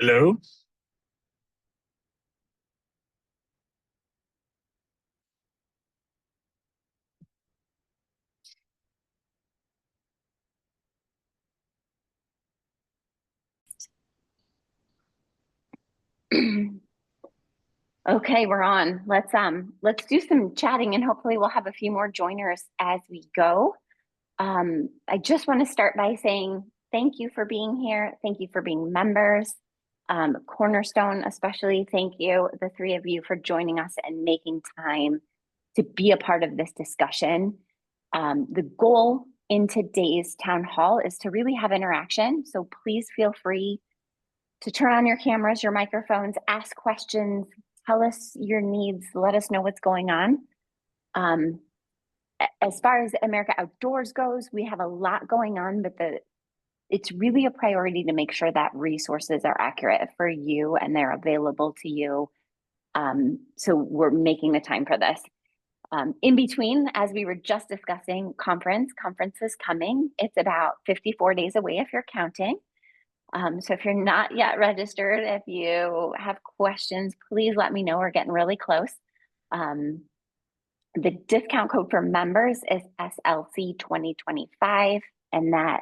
Hello. Okay, we're on. Let's do some chatting and hopefully we'll have a few more joiners as we go. I just want to start by saying thank you for being here. Thank you for being members. Cornerstone, especially thank you, the three of you, for joining us and making time to be a part of this discussion. The goal in today's town hall is to really have interaction. So please feel free to turn on your cameras, your microphones, ask questions, tell us your needs, let us know what's going on. Um, as far as America Outdoors goes, we have a lot going on, but it's really a priority to make sure that resources are accurate for you and they're available to you. So we're making the time for this. In between, as we were just discussing, conference is coming. It's about 54 days away if you're counting. So if you're not yet registered, if you have questions, please let me know. We're getting really close. Um, the discount code for members is SLC 2025, and that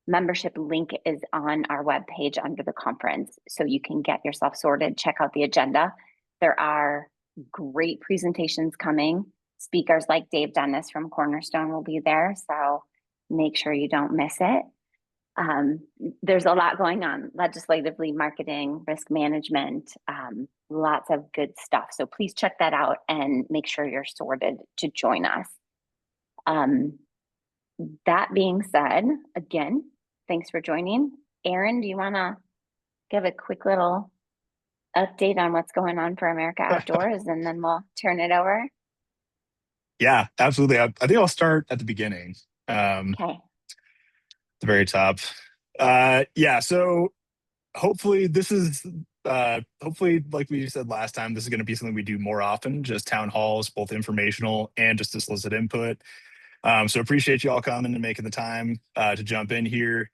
membership link is on our webpage under the conference. So you can get yourself sorted, check out the agenda. There are great presentations coming. Speakers like Dave Dennis from Cornerstone will be there. So make sure you don't miss it. Um, there's a lot going on legislatively, marketing, risk management, lots of good stuff. So please check that out and make sure you're sorted to join us. Um, that being said, again, thanks for joining. Aaron, do you want to give a quick little update on what's going on for America Outdoors and then we'll turn it over? Yeah, absolutely. I think I'll start at the beginning, at Okay. the very top. Yeah, so hopefully this is hopefully like we said last time, this is going to be something we do more often, just town halls, both informational and just to solicit input. So appreciate you all coming and making the time to jump in here.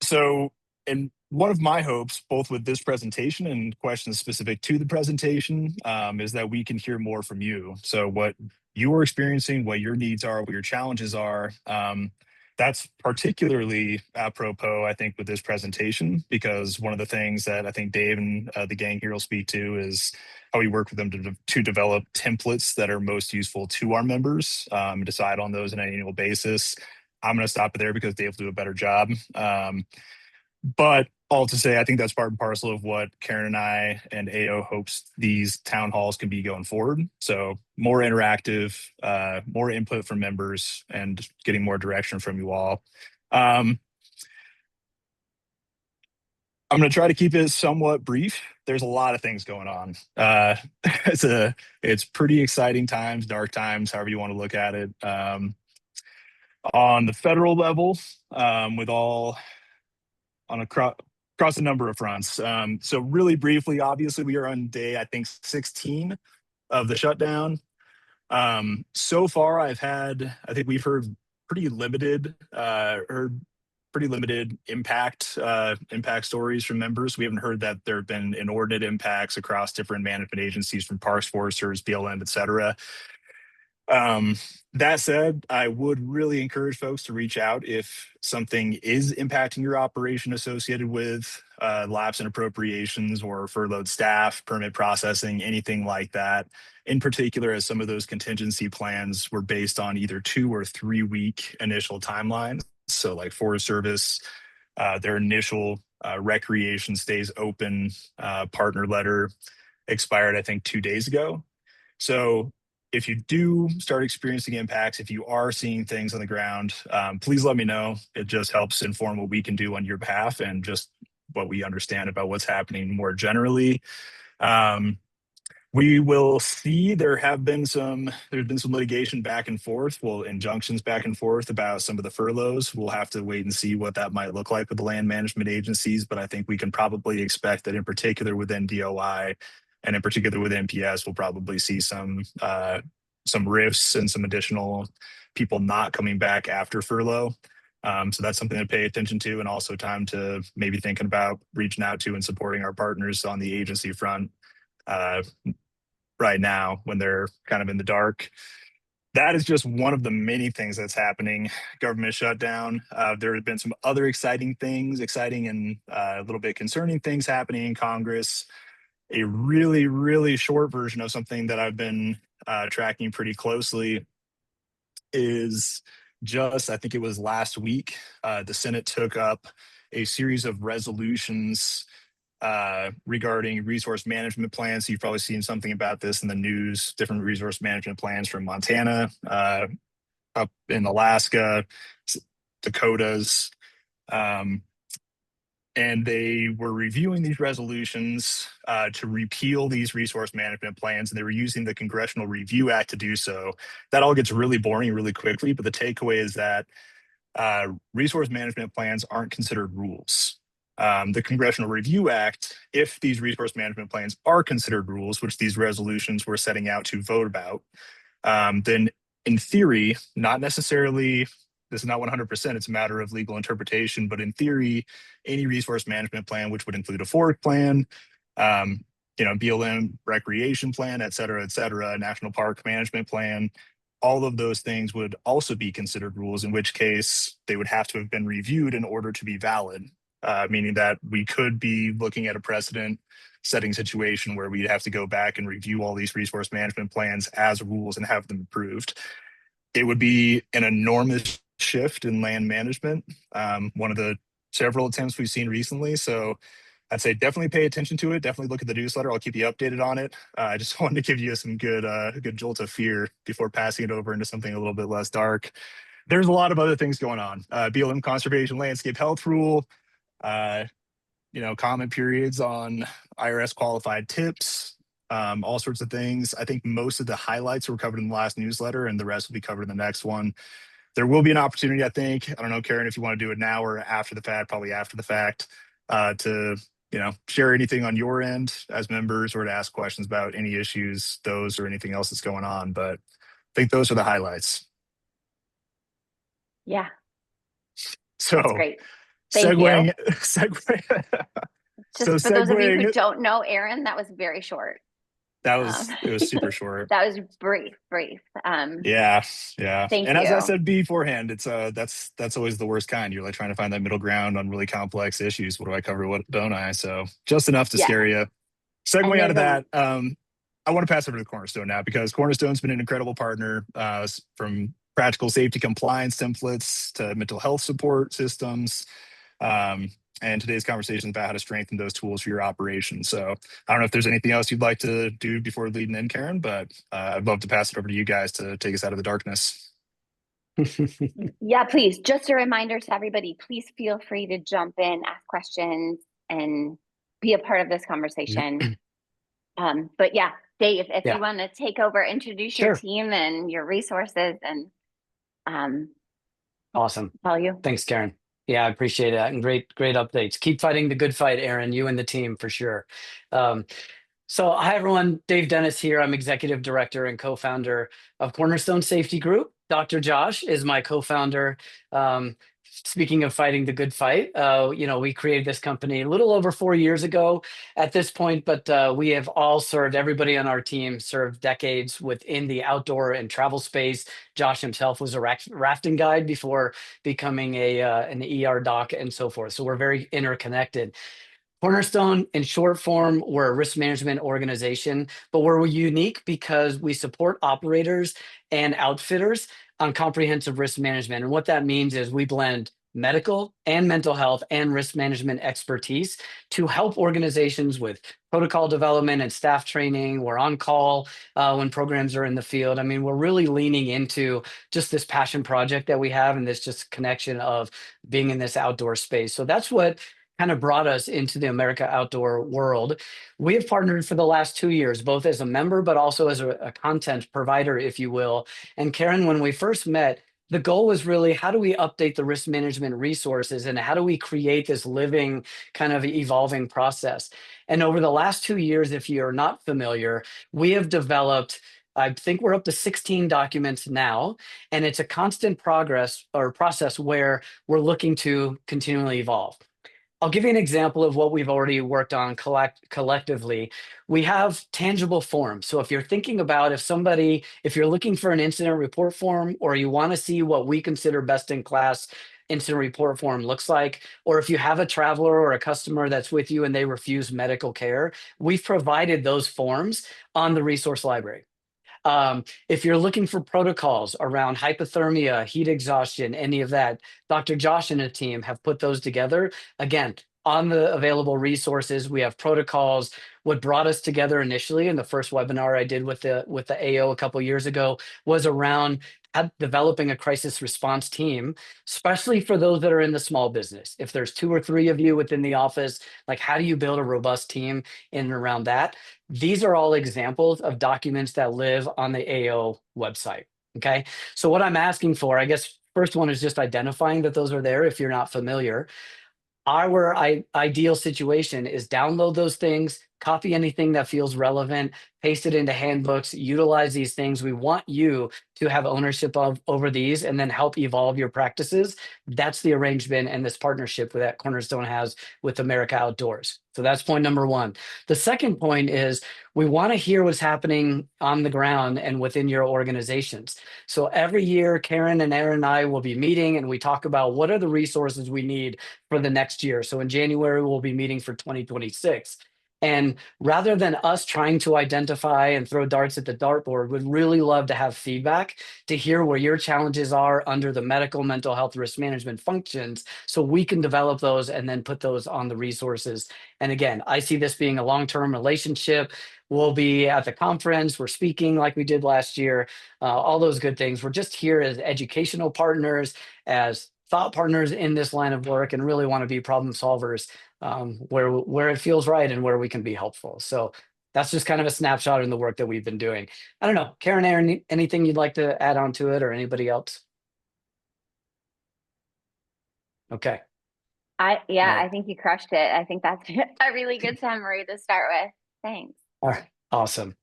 So, and one of my hopes, both with this presentation and questions specific to the presentation, is that we can hear more from you. So, what you are experiencing, what your needs are, what your challenges are. That's particularly apropos, I think, with this presentation, because one of the things that I think Dave and the gang here will speak to is how we work with them to develop templates that are most useful to our members, decide on those on an annual basis. I'm going to stop it there because Dave will do a better job. But all to say, I think that's part and parcel of what Karen and I and AO hopes these town halls can be going forward. So more interactive, more input from members, and getting more direction from you all. Um, I'm going to try to keep it somewhat brief. There's a lot of things going on. It's pretty exciting times, dark times, however you want to look at it. On the federal level, with all on across a number of fronts. So really briefly, obviously we are on day, I think, 16 of the shutdown. So far I think we've heard pretty limited impact stories from members. We haven't heard that there have been inordinate impacts across different management agencies from parks, foresters, BLM, et cetera. Um, that said, I would really encourage folks to reach out if something is impacting your operation associated with lapse in appropriations or furloughed staff, permit processing, anything like that. In particular, as some of those contingency plans were based on either 2 or 3 week initial timelines. So, like Forest Service, their initial recreation stays open partner letter expired, I think, 2 days ago. So if you do start experiencing impacts, if you are seeing things on the ground, please let me know. It just helps inform what we can do on your behalf and just what we understand about what's happening more generally. Um, we will see there's been some litigation back and forth, well, injunctions back and forth about some of the furloughs. We'll have to wait and see what that might look like with the land management agencies, but I think we can probably expect that in particular within DOI and in particular with NPS, we'll probably see some rifts and some additional people not coming back after furlough. So that's something to pay attention to, and also time to maybe thinking about reaching out to and supporting our partners on the agency front uh, right now when they're kind of in the dark. That is just one of the many things that's happening. Government shutdown. There have been some other exciting things, exciting and a little bit concerning things happening in Congress. A really, really short version of something that I've been tracking pretty closely is just, I think it was last week, the Senate took up a series of resolutions regarding resource management plans. So you've probably seen something about this in the news, different resource management plans from Montana, up in Alaska, Dakotas. Um, and they were reviewing these resolutions to repeal these resource management plans, and they were using the Congressional Review Act to do so. That all gets really boring really quickly, but the takeaway is that resource management plans aren't considered rules. The Congressional Review Act, if these resource management plans are considered rules, which these resolutions were setting out to vote about, then in theory, not necessarily, this is not 100%, it's a matter of legal interpretation, but in theory, any resource management plan, which would include a forest plan, BLM recreation plan, et cetera, national park management plan, all of those things would also be considered rules, in which case they would have to have been reviewed in order to be valid, meaning that we could be looking at a precedent setting situation where we'd have to go back and review all these resource management plans as rules and have them approved. It would be an enormous shift in land management, one of the several attempts we've seen recently. So I'd say definitely pay attention to it. Definitely look at the newsletter. I'll keep you updated on it. I just wanted to give you some good jolt of fear before passing it over into something a little bit less dark. There's a lot of other things going on. BLM conservation landscape health rule, uh, comment periods on IRS qualified tips, all sorts of things. I think most of the highlights were covered in the last newsletter, and the rest will be covered in the next one. There will be an opportunity, I think. I don't know, Karen, if you want to do it now or after the fact, probably after the fact, to share anything on your end as members or to ask questions about any issues, those or anything else that's going on. But I think those are the highlights. Yeah. So that's great. Thank you. Just for those of you who don't know, Aaron, that was very short. It was super short. That was brief. Yeah. Thank and you. as I said beforehand, it's that's always the worst kind. You're like trying to find that middle ground on really complex issues. What do I cover? What don't I? So just enough to scare you. Segue out of that, I want to pass over to Cornerstone now, because Cornerstone's been an incredible partner, from practical safety compliance templates to mental health support systems. And today's conversation is about how to strengthen those tools for your operation. So I don't know if there's anything else you'd like to do before leading in, Karen, but I'd love to pass it over to you guys to take us out of the darkness. Yeah, please. Just a reminder to everybody, please feel free to jump in, ask questions, and be a part of this conversation. But yeah, Dave, if you want to take over, introduce your team and your resources, and awesome. Tell you. Thanks, Karen. Yeah, I appreciate it. And great updates. Keep fighting the good fight, Aaron, you and the team for sure. So hi, everyone. Dave Dennis here. I'm executive director and co-founder of Cornerstone Safety Group. Dr. Josh is my co-founder. Speaking of fighting the good fight, we created this company a little over 4 years ago at this point, but we have all served, everybody on our team served decades within the outdoor and travel space. Josh himself was a rafting guide before becoming an ER doc and so forth. So we're very interconnected. Cornerstone, in short form, we're a risk management organization, but we're unique because we support operators and outfitters on comprehensive risk management. And what that means is we blend medical and mental health and risk management expertise to help organizations with protocol development and staff training. We're on call when programs are in the field. I mean, we're really leaning into just this passion project that we have and this just connection of being in this outdoor space. So that's what kind of brought us into the America outdoor world. We have partnered for the last 2 years, both as a member, but also as a content provider, if you will. And Karen, when we first met, the goal was really, how do we update the risk management resources and how do we create this living kind of evolving process? And over the last 2 years, if you're not familiar, we have developed I think we're up to 16 documents now, and it's a constant progress or process where we're looking to continually evolve. I'll give you an example of what we've already worked on collectively. We have tangible forms. So if you're thinking about if you're looking for an incident report form, or you want to see what we consider best in class incident report form looks like, or if you have a traveler or a customer that's with you and they refuse medical care, we've provided those forms on the resource library. If you're looking for protocols around hypothermia, heat exhaustion, any of that, Dr. Josh and the team have put those together. Again, on the available resources, we have protocols. What brought us together initially in the first webinar I did with the AO a couple years ago was around developing a crisis response team, especially for those that are in the small business. If there's 2 or 3 of you within the office, like how do you build a robust team in and around that? These are all examples of documents that live on the AO website. Okay. So what I'm asking for, I guess, first one is just identifying that those are there if you're not familiar. Our ideal situation is download those things, copy anything that feels relevant, paste it into handbooks, utilize these things. We want you to have ownership over these and then help evolve your practices. That's the arrangement and this partnership that Cornerstone has with America Outdoors. So that's point number one. The second point is we want to hear what's happening on the ground and within your organizations. So every year, Karen and Aaron and I will be meeting and we talk about what are the resources we need for the next year. So in January, we'll be meeting for 2026. And rather than us trying to identify and throw darts at the dartboard, would really love to have feedback to hear where your challenges are under the medical mental health risk management functions so we can develop those and then put those on the resources. And again, I see this being a long-term relationship. We'll be at the conference. We're speaking like we did last year, all those good things. We're just here as educational partners, as thought partners in this line of work, and really want to be problem solvers where it feels right and where we can be helpful. So that's just kind of a snapshot in the work that we've been doing. I don't know, Karen, Aaron, anything you'd like to add on to it, or anybody else? Okay. I think you crushed it. I think that's a really good summary to start with. Thanks. All right. Awesome.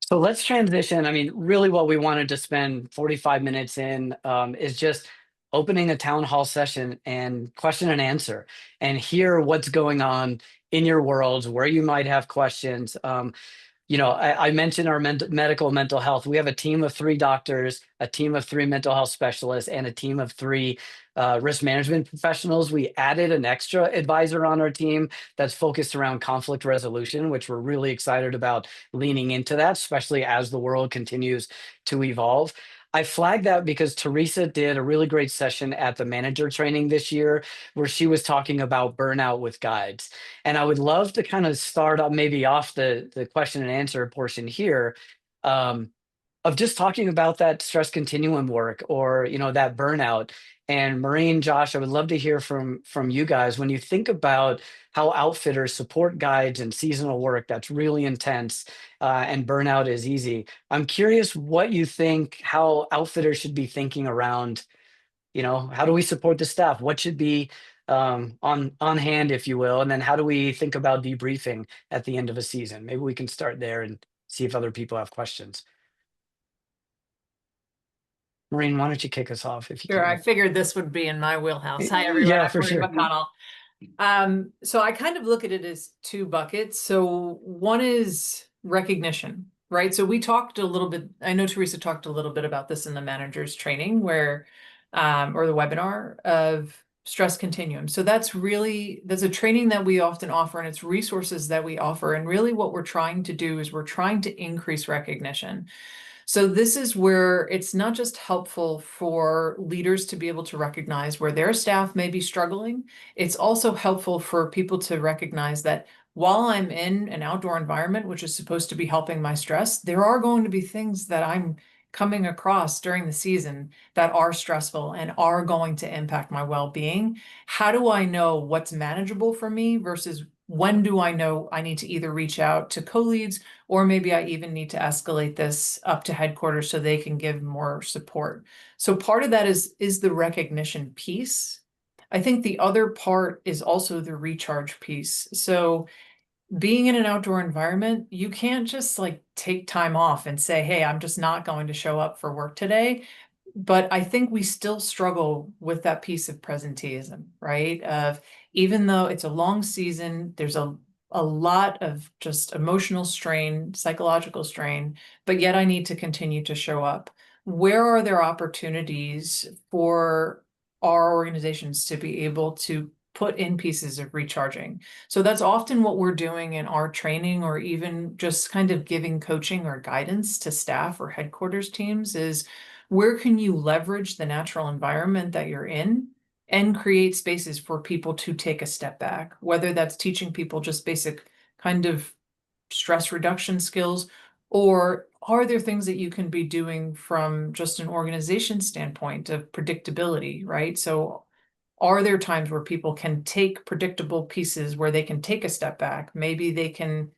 So let's transition. I mean, really what we wanted to spend 45 minutes in is just opening a town hall session and question and answer and hear what's going on in your worlds, where you might have questions. I mentioned our medical mental health. We have a team of 3 doctors, a team of 3 mental health specialists, and a team of 3 risk management professionals. We added an extra advisor on our team that's focused around conflict resolution, which we're really excited about leaning into that, especially as the world continues to evolve. I flagged that because Teresa did a really great session at the manager training this year where she was talking about burnout with guides. And I would love to kind of start up maybe off the question and answer portion here of just talking about that stress continuum work or, that burnout. And Maureen, Josh, I would love to hear from you guys when you think about how outfitters support guides and seasonal work that's really intense and burnout is easy. I'm curious what you think, how outfitters should be thinking around, how do we support the staff? What should be on hand, if you will? And then how do we think about debriefing at the end of a season? Maybe we can start there and see if other people have questions. Maureen, why don't you kick us off if you Sure, can? I figured this would be in my wheelhouse. Hi, everyone. Yeah, I'm for Maureen sure. McConnell. So I kind of look at it as 2 buckets. So one is recognition, right? So we talked a little bit, I know Teresa talked a little bit about this in the manager's training or the webinar of stress continuum. So that's a training that we often offer and it's resources that we offer. And really what we're trying to do is we're trying to increase recognition. So this is where it's not just helpful for leaders to be able to recognize where their staff may be struggling. It's also helpful for people to recognize that while I'm in an outdoor environment, which is supposed to be helping my stress, there are going to be things that I'm coming across during the season that are stressful and are going to impact my well-being. How do I know what's manageable for me versus when do I know I need to either reach out to co-leads or maybe I even need to escalate this up to headquarters so they can give more support. So part of that is the recognition piece. I think the other part is also the recharge piece. So being in an outdoor environment, you can't just like take time off and say, hey, I'm just not going to show up for work today. But I think we still struggle with that piece of presenteeism, right? Of even though it's a long season, there's a lot of just emotional strain, psychological strain, but yet I need to continue to show up. Where are there opportunities for our organizations to be able to put in pieces of recharging? So that's often what we're doing in our training, or even just kind of giving coaching or guidance to staff or headquarters teams, is where can you leverage the natural environment that you're in and create spaces for people to take a step back, whether that's teaching people just basic kind of stress reduction skills, or are there things that you can be doing from just an organization standpoint of predictability, right? So are there times where people can take predictable pieces where they can take a step back? Maybe they can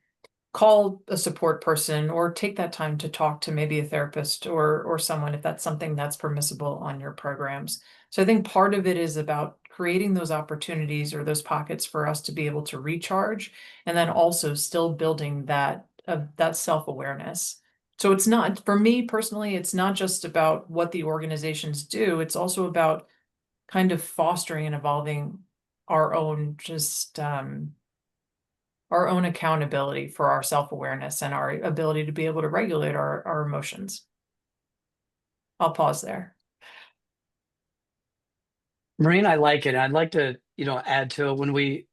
call a support person or take that time to talk to maybe a therapist or someone, if that's something that's permissible on your programs. So I think part of it is about creating those opportunities or those pockets for us to be able to recharge, and then also still building that self-awareness. So it's not, for me personally, it's not just about what the organizations do, it's also about kind of fostering and evolving our own our own accountability for our self-awareness and our ability to be able to regulate our emotions. I'll pause there. Maureen, I like it. I'd like to, add to it when we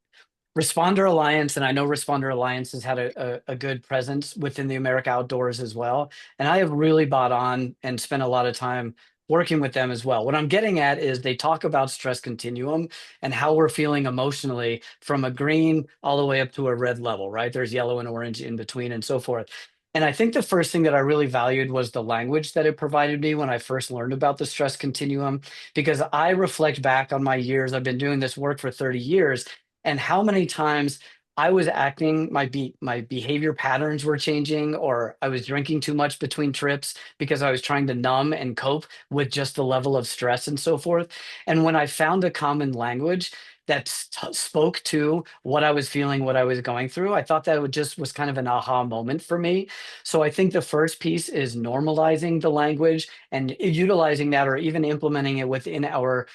Responder Alliance, and I know Responder Alliance has had a good presence within the America Outdoors as well. And I have really bought on and spent a lot of time working with them as well. What I'm getting at is they talk about stress continuum and how we're feeling emotionally from a green all the way up to a red level, right? There's yellow and orange in between and so forth. And I think the first thing that I really valued was the language that it provided me when I first learned about the stress continuum, because I reflect back on my years. I've been doing this work for 30 years, and how many times I was acting, my behavior patterns were changing, or I was drinking too much between trips because I was trying to numb and cope with just the level of stress and so forth. And when I found a common language that spoke to what I was feeling, what I was going through, I thought that was kind of an aha moment for me. So I think the first piece is normalizing the language and utilizing that, or even implementing it within our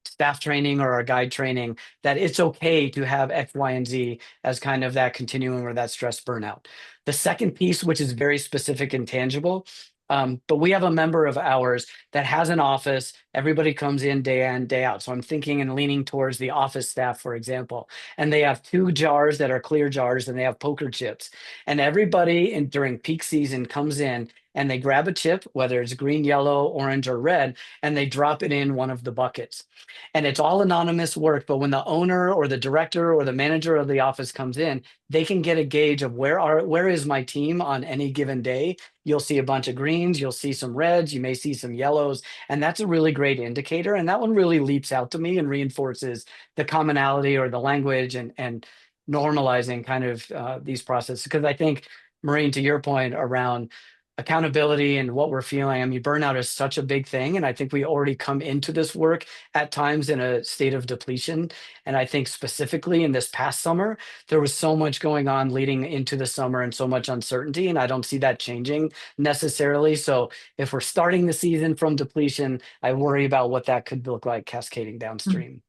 staff training or our guide training, that it's okay to have X, Y, and Z as kind of that continuum or that stress burnout. The second piece, which is very specific and tangible, but we have a member of ours that has an office. Everybody comes in, day out. So I'm thinking and leaning towards the office staff, for example, and they have 2 jars that are clear jars, and they have poker chips. And everybody during peak season comes in and they grab a chip, whether it's green, yellow, orange, or red, and they drop it in one of the buckets. And it's all anonymous work, but when the owner or the director or the manager of the office comes in, they can get a gauge of where is my team on any given day. You'll see a bunch of greens, you'll see some reds, you may see some yellows, and that's a really great indicator. And that one really leaps out to me and reinforces the commonality or the language and normalizing kind of these processes. Because I think, Maureen, to your point around accountability and what we're feeling, I mean, burnout is such a big thing. And I think we already come into this work at times in a state of depletion. And I think specifically in this past summer, there was so much going on leading into the summer and so much uncertainty. And I don't see that changing necessarily. So if we're starting the season from depletion, I worry about what that could look like cascading downstream.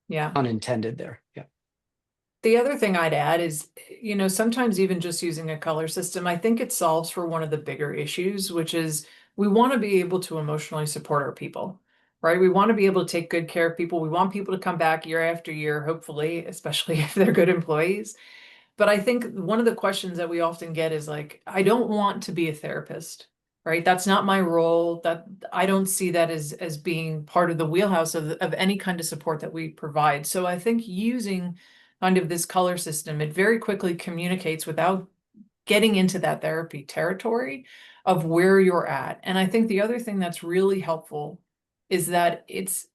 Yeah. Unintended there. Yeah. The other thing I'd add is, sometimes even just using a color system, I think it solves for one of the bigger issues, which is we want to be able to emotionally support our people, right? We want to be able to take good care of people. We want people to come back year after year, hopefully, especially if they're good employees. But I think one of the questions that we often get is like, I don't want to be a therapist, right? That's not my role. That I don't see that as being part of the wheelhouse of any kind of support that we provide. So I think using kind of this color system, it very quickly communicates without getting into that therapy territory of where you're at. And I think the other thing that's really helpful is that it's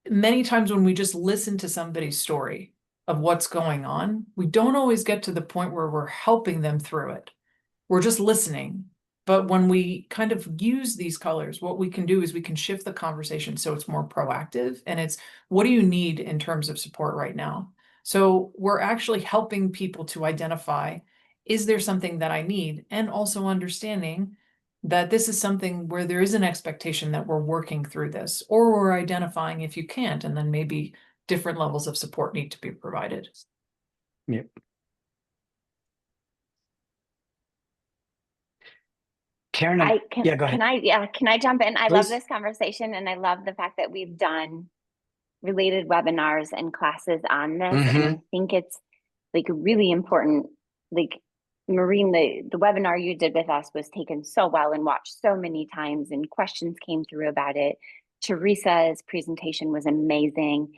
many times when we just listen to somebody's story of what's going on, we don't always get to the point where we're helping them through it. We're just listening. But when we kind of use these colors, what we can do is we can shift the conversation so it's more proactive, and it's, what do you need in terms of support right now? So we're actually helping people to identify is there something that I need? And also understanding that this is something where there is an expectation that we're working through this, or we're identifying if you can't, and then maybe different levels of support need to be provided. Yep. Karen, yeah, go ahead. Can I jump in? I love Please. this conversation, and I love the fact that we've done related webinars and classes on this. And I think it's like really important. Like Maureen, the webinar you did with us was taken so well and watched so many times, and questions came through about it. Teresa's presentation was amazing.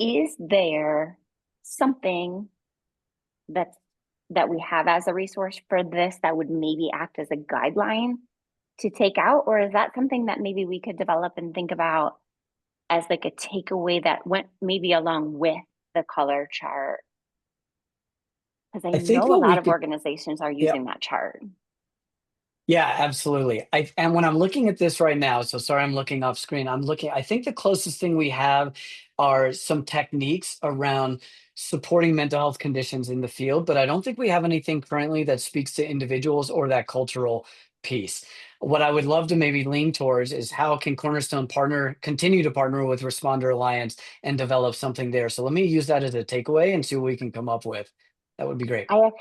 Is there something that we have as a resource for this that would maybe act as a guideline to take out? Or is that something that maybe we could develop and think about as like a takeaway that went maybe along with the color chart? Because I think know a what we lot of could- organizations are using that chart. Yeah, absolutely. And when I'm looking at this right now, so sorry, I'm looking off screen. I think the closest thing we have are some techniques around supporting mental health conditions in the field, but I don't think we have anything currently that speaks to individuals or that cultural piece. What I would love to maybe lean towards is how can Cornerstone continue to partner with Responder Alliance and develop something there. So let me use that as a takeaway and see what we can come up with. That would be great. I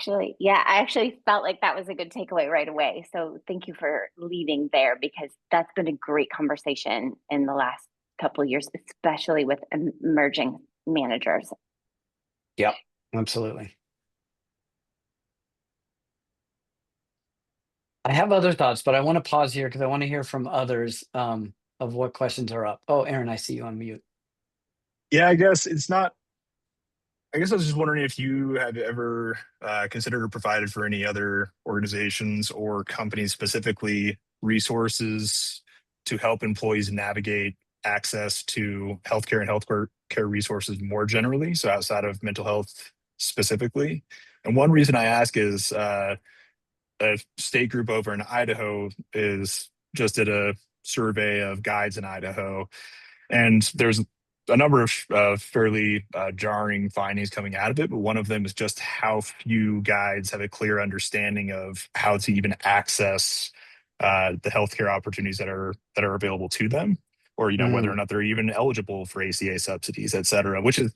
actually felt like that was a good takeaway right away. So thank you for leading there, because that's been a great conversation in the last couple of years, especially with emerging managers. Yeah, absolutely. I have other thoughts, but I want to pause here because I want to hear from others of what questions are up. Oh, Aaron, I see you on mute. Yeah, I guess I was just wondering if you have ever considered or provided for any other organizations or companies specifically resources to help employees navigate access to healthcare and healthcare resources more generally, so outside of mental health specifically. And one reason I ask is a state group over in Idaho is just did a survey of guides in Idaho, and there's a number of fairly jarring findings coming out of it, but one of them is just how few guides have a clear understanding of how to even access the healthcare opportunities that are available to them, or whether or not they're even eligible for ACA subsidies, et cetera. Which is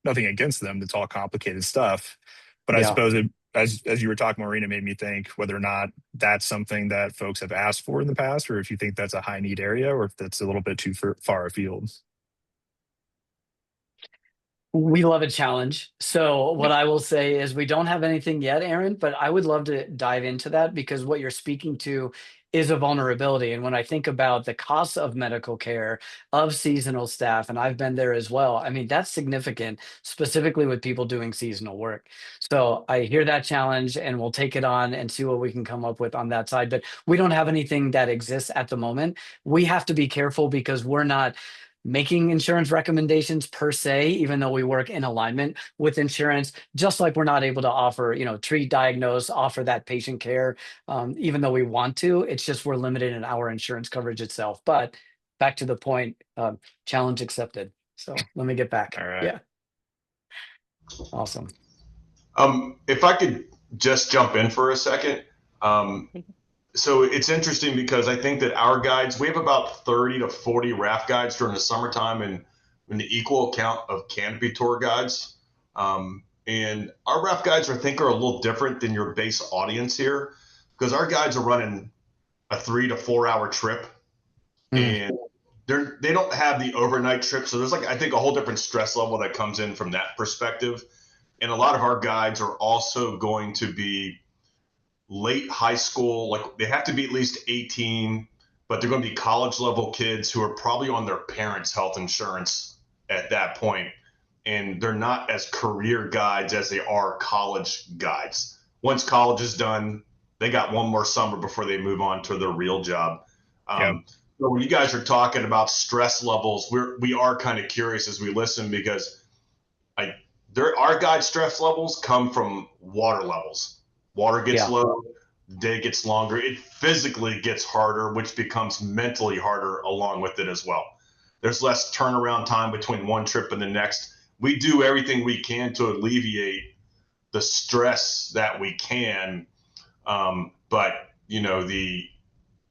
nothing against them; it's all complicated stuff. But I suppose as you were talking, Maureen, it made me think whether or not that's something that folks have asked for in the past, or if you think that's a high need area, or if that's a little bit too far afield. We love a challenge. So what I will say is we don't have anything yet, Aaron, but I would love to dive into that, because what you're speaking to is a vulnerability. And when I think about the costs of medical care, of seasonal staff, and I've been there as well, I mean, that's significant, specifically with people doing seasonal work. So I hear that challenge, and we'll take it on and see what we can come up with on that side. But we don't have anything that exists at the moment. We have to be careful because we're not making insurance recommendations per se, even though we work in alignment with insurance, just like we're not able to offer, treat, diagnose, offer that patient care, even though we want to. It's just we're limited in our insurance coverage itself. But back to the point, challenge accepted. So let me get back. All right. Yeah. Awesome. If I could just jump in for a second. So it's interesting because I think that our guides, we have about 30 to 40 raft guides during the summertime and the equal count of canopy tour guides. And our raft guides, I think, are a little different than your base audience here, because our guides are running a 3 to 4 hour trip. And they don't have the overnight trip. So there's I think a whole different stress level that comes in from that perspective. And a lot of our guides are also going to be late high school, they have to be at least 18, but they're going to be college level kids who are probably on their parents' health insurance at that point. And they're not as career guides as they are college guides. Once college is done, they got one more summer before they move on to their real job. So when you guys are talking about stress levels, we are kind of curious as we listen, because our guide stress levels come from water levels. Water gets low, day gets longer. It physically gets harder, which becomes mentally harder along with it as well. There's less turnaround time between one trip and the next. We do everything we can to alleviate the stress that we can. But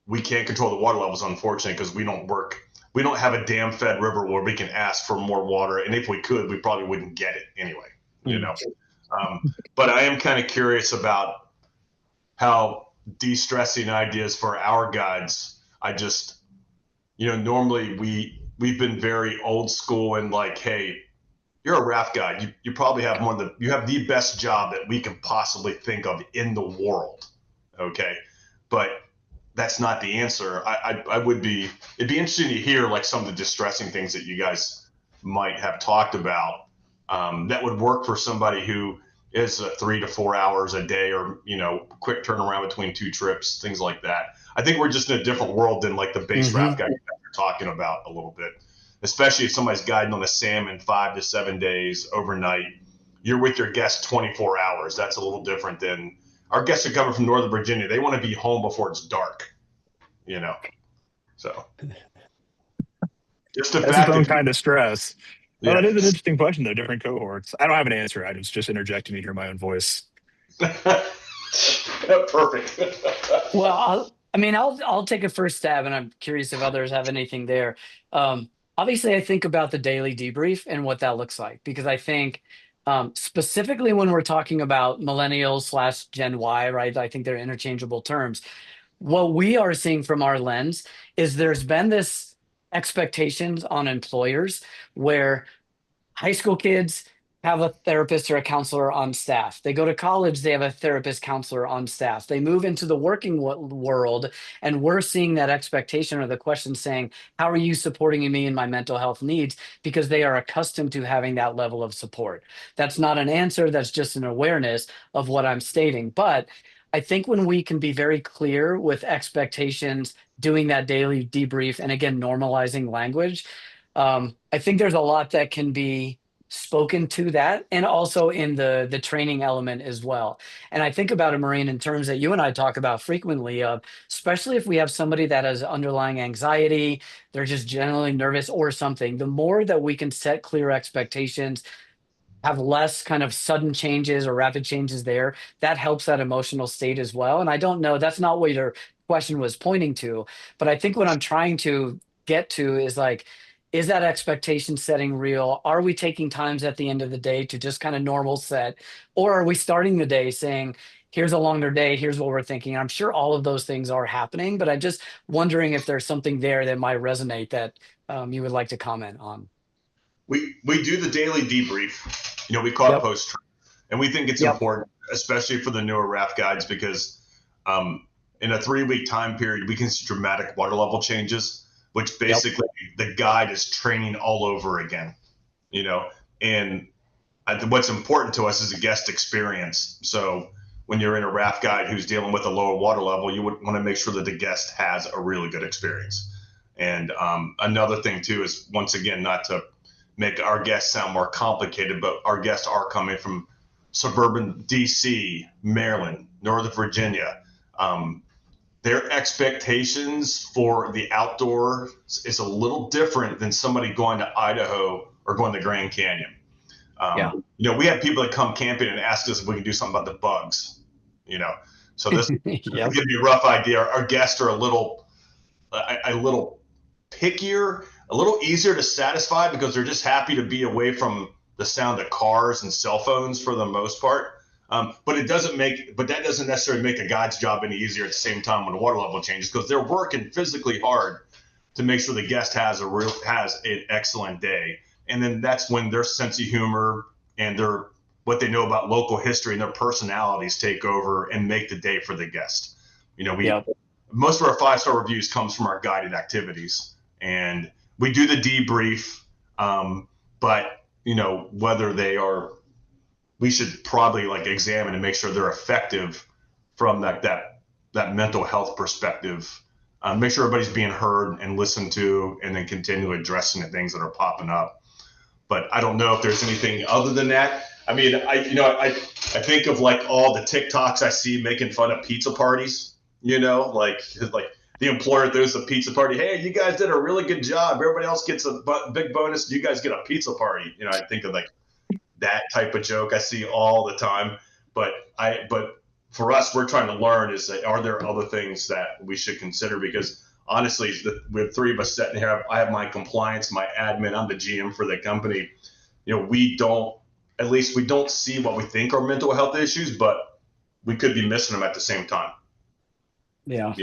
we can't control the water levels, unfortunately, because we don't have a dam fed river where we can ask for more water. And if we could, we probably wouldn't get it anyway, but I am kind of curious about how de-stressing ideas for our guides. I just, normally we've been very old school and like, hey, you're a raft guide. You probably have you have the best job that we can possibly think of in the world. Okay. But that's not the answer. It'd be interesting to hear like some of the distressing things that you guys might have talked about that would work for somebody who is 3 to 4 hours a day, or quick turnaround between 2 trips, things like that. I think we're just in a different world than like the base raft guide you're talking about a little bit, especially if somebody's guiding on the salmon 5 to 7 days overnight. You're with your guests 24 hours. That's a little different than our guests are coming from Northern Virginia. They want to be home before it's dark, so just the That's fact its own that kind of stress. yeah. Well, that is an interesting question, though. Different cohorts. I don't have an answer. I was just interjecting to hear my own voice. Perfect. Well, I'll take a first stab, and I'm curious if others have anything there. Obviously, I think about the daily debrief and what that looks like, because I think specifically when we're talking about millennials / Gen Y, right? I think they're interchangeable terms. What we are seeing from our lens is there's been this expectations on employers where high school kids have a therapist or a counselor on staff. They go to college, they have a therapist counselor on staff. They move into the working world, and we're seeing that expectation or the question saying, how are you supporting me in my mental health needs? Because they are accustomed to having that level of support. That's not an answer, that's just an awareness of what I'm stating. But I think when we can be very clear with expectations, doing that daily debrief, and again, normalizing language, I think there's a lot that can be spoken to that, and also in the training element as well. And I think about it, Maureen, in terms that you and I talk about frequently, especially if we have somebody that has underlying anxiety, they're just generally nervous or something, the more that we can set clear expectations, have less kind of sudden changes or rapid changes there, that helps that emotional state as well. And I don't know, that's not what your question was pointing to, but I think what I'm trying to get to is like, is that expectation setting real? Are we taking times at the end of the day to just kind of normal set? Or are we starting the day saying, here's a longer day, here's what we're thinking? I'm sure all of those things are happening, but I'm just wondering if there's something there that might resonate that you would like to comment on. We do the daily debrief. We call it post, and we think it's important, especially for the newer raft guides, because in a 3-week time period, we can see dramatic water level changes, which basically the guide is training all over again. And what's important to us is a guest experience. So when you're in a raft guide who's dealing with a lower water level, you would want to make sure that the guest has a really good experience. And another thing too is, once again, not to make our guests sound more complicated, but our guests are coming from suburban DC, Maryland, Northern Virginia. Their expectations for the outdoors is a little different than somebody going to Idaho or going to Grand Canyon. We have people that come camping and ask us if we can do something about the bugs. So this to give you a rough idea. Our guests are a little pickier, a little easier to satisfy, because they're just happy to be away from the sound of cars and cell phones for the most part. But that doesn't necessarily make a guide's job any easier at the same time when the water level changes, because they're working physically hard to make sure the guest has an excellent day. And then that's when their sense of humor and what they know about local history and their personalities take over and make the day for the guest. Most of our 5-star reviews comes from our guided activities, and we do the debrief. But whether they are, we should probably examine and make sure they're effective from that mental health perspective. Make sure everybody's being heard and listened to, and then continue addressing the things that are popping up. But I don't know if there's anything other than that. I mean, I think of all the TikToks I see making fun of pizza parties. Like the employer throws a pizza party. Hey, you guys did a really good job. Everybody else gets a big bonus. You guys get a pizza party. I think of that type of joke I see all the time. But for us, we're trying to learn is that, are there other things that we should consider? Because honestly, with three of us sitting here, I have my compliance, my admin, I'm the GM for the company. We don't see what we think are mental health issues, but we could be missing them at the same time. Yeah.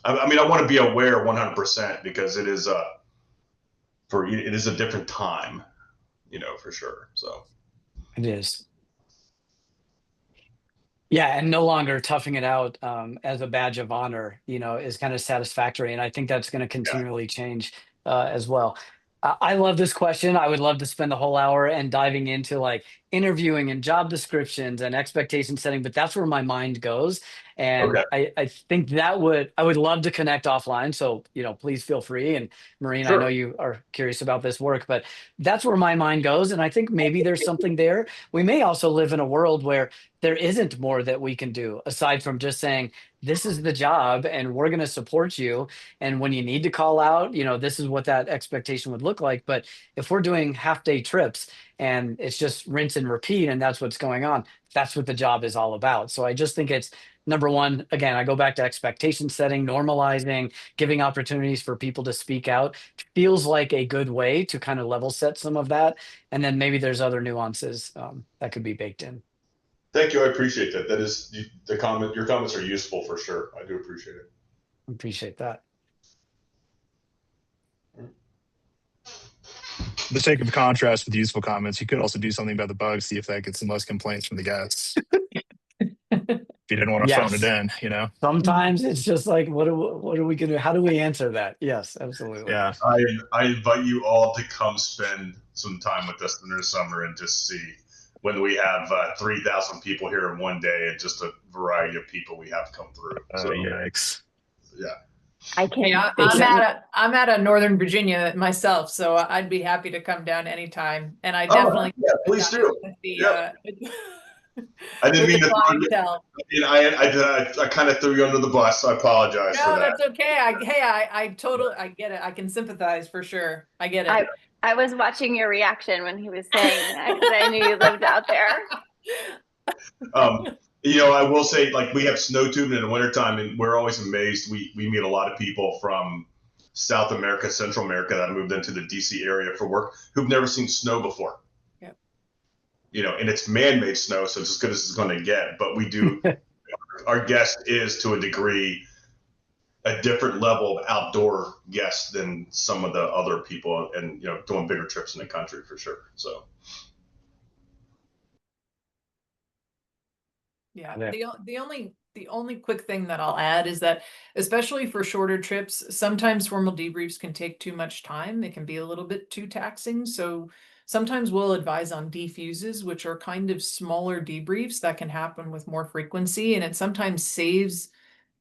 I mean, I want to be aware 100% because it is a different time, for sure. So It is. Yeah, and no longer toughing it out as a badge of honor, is kind of satisfactory, and I think that's going to continually change as well. I love this question. I would love to spend the whole hour and diving into like interviewing and job descriptions and expectation setting, but that's where my mind goes. And Okay. I think I would love to connect offline. So, please feel free. And Maureen, I know you are curious about this work, but that's where my mind goes. And I think maybe there's something there. We may also live in a world where there isn't more that we can do aside from just saying, this is the job and we're going to support you. And when you need to call out, this is what that expectation would look like. But if we're doing half-day trips and it's just rinse and repeat and that's what's going on, that's what the job is all about. So I just think it's number one, again, I go back to expectation setting, normalizing, giving opportunities for people to speak out. Feels like a good way to kind of level set some of that. And then maybe there's other nuances that could be baked in. Thank you. I appreciate that. That is the comment. Your comments are useful for sure. I do appreciate it. Appreciate that. For the sake of contrast with useful comments, you could also do something about the bugs, see if that gets the most complaints from the guests. If you didn't want to phone it in, Sometimes it's just like, what are we gonna do? How do we answer that? Yes, absolutely. Yeah. I invite you all to come spend some time with us in the summer and just see when we have 3,000 people here in one day and just a variety of people we have come through. So yikes. Yeah. I'm out of Northern Virginia myself, so I'd be happy to come down anytime. And I definitely please do. I didn't mean to. I kind of threw you under the bus. So I apologize for that. No, that's okay. I totally get it. I can sympathize for sure. I get it. I was watching your reaction when he was saying that because I knew you lived out there. I will say, like, we have snow tubing in the wintertime, and we're always amazed. We meet a lot of people from South America, Central America that moved into the DC area for work who've never seen snow before. And it's man-made snow, so it's as good as it's going to get. But we do, our guest is to a degree a different level of outdoor guest than some of the other people, and doing bigger trips in the country for sure. So. Yeah. The only quick thing that I'll add is that, especially for shorter trips, sometimes formal debriefs can take too much time. It can be a little bit too taxing. So sometimes we'll advise on defuses, which are kind of smaller debriefs that can happen with more frequency. And it sometimes saves,